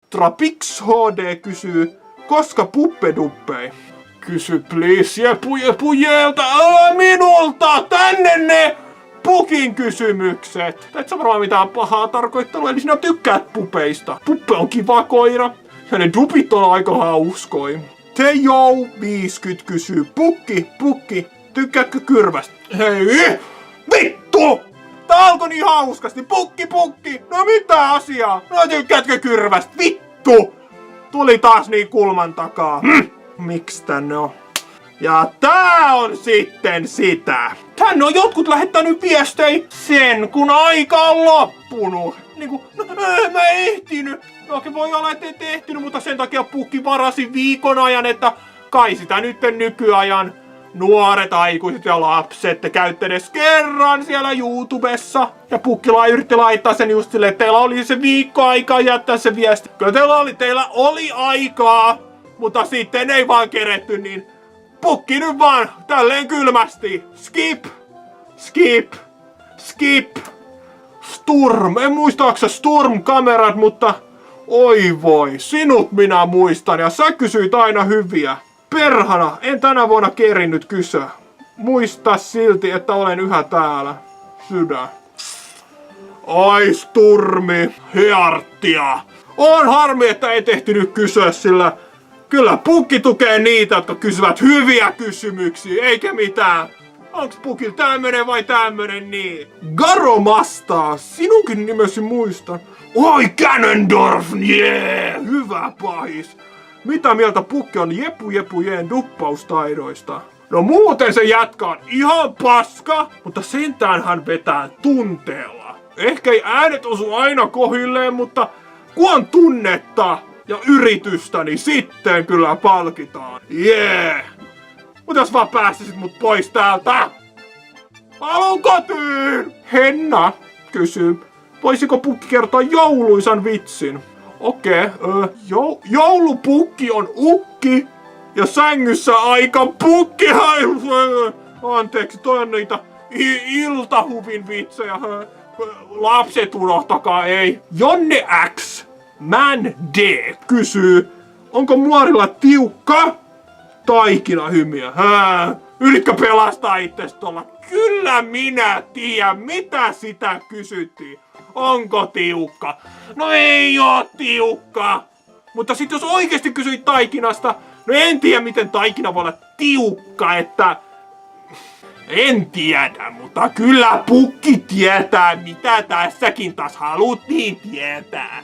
Trapix HD kysyy, koska puppeduppei? Kysy please jepujelta, älä minulta, tänne ne Pukin kysymykset. Et sä varmaan mitään pahaa tarkoittanut, eli sinä tykkäät pupeista. Puppe on kiva koira, ja ne dupit on aika hauskoi. Tejou 50 kysyy, Pukki, tykkäätkö kyrvästä? Hei, vittu! Tää alkoi niin hauskasti, Pukki, no mitä asiaa? No tykkäätkö kyrvästä? Vittu! Tuli taas niin kulman takaa. Miks tänne on? Ja tää on sitten sitä. Tänne on jotkut lähettänyt viestei sen, kun aika on loppunut. Niinku, mä ehtinyt. Okei, voi olla, ettei ehtinyt, mutta sen takia Pukki varasi viikon ajan, että kai sitä nyt nykyajan nuoret, aikuiset ja lapset te käytte edes kerran siellä YouTubessa. Ja Pukki yritti laittaa sen just silleen, että teillä oli se viikko aikaa jättää se viesti. Kyllä teillä oli aikaa, mutta sitten ei vaan keretty, niin Pukki nyt vaan tälleen kylmästi. Skip. Sturm. En muistaaksä Sturm-kamerat, mutta oi voi, sinut minä muistan ja sä kysyit aina hyviä. Perhana, en tänä vuonna kerinnyt kysyä. Muista silti, että olen yhä täällä. Sydän. Ai Sturmi, hearttia. On harmi, että ei tehtynyt kysyä, sillä kyllä Pukki tukee niitä, jotka kysyvät hyviä kysymyksiä, eikä mitään. Onks Pukilla tämmönen vai tämmönen niin? Garomasta, sinunkin nimesi muistan. Oi Ganondorf, jee, hyvä pahis. Mitä mieltä Pukki on jeen duppaustaidoista? No muuten se jätkä on ihan paska, mutta sentään hän vetää tunteella. Ehkä ei äänet osu aina kohilleen, mutta kun on tunnetta ja yritystä, niin sitten kyllä palkitaan. Jee! Mut jos vaan päästäisit mut pois täältä! Haluun kotiin! Henna kysyy, voisiko Pukki kertoa jouluisan vitsin? Okei, joulupukki on ukki ja sängyssä aika pukki. Anteeksi, toi on niitä iltahuvin vitsejä. Lapset unohtakaa, ei. Jonne X, Man D kysyy, onko muorilla tiukka taikinahymiä? Yritkö pelastaa itses tuolla? Kyllä minä tiedän, mitä sitä kysyttiin. Onko tiukka? No ei oo tiukka. Mutta sit jos oikeesti kysyit taikinasta, no en tiedä miten taikina voi olla tiukka, että en tiedä, mutta kyllä Pukki tietää, mitä tässäkin taas haluttiin tietää.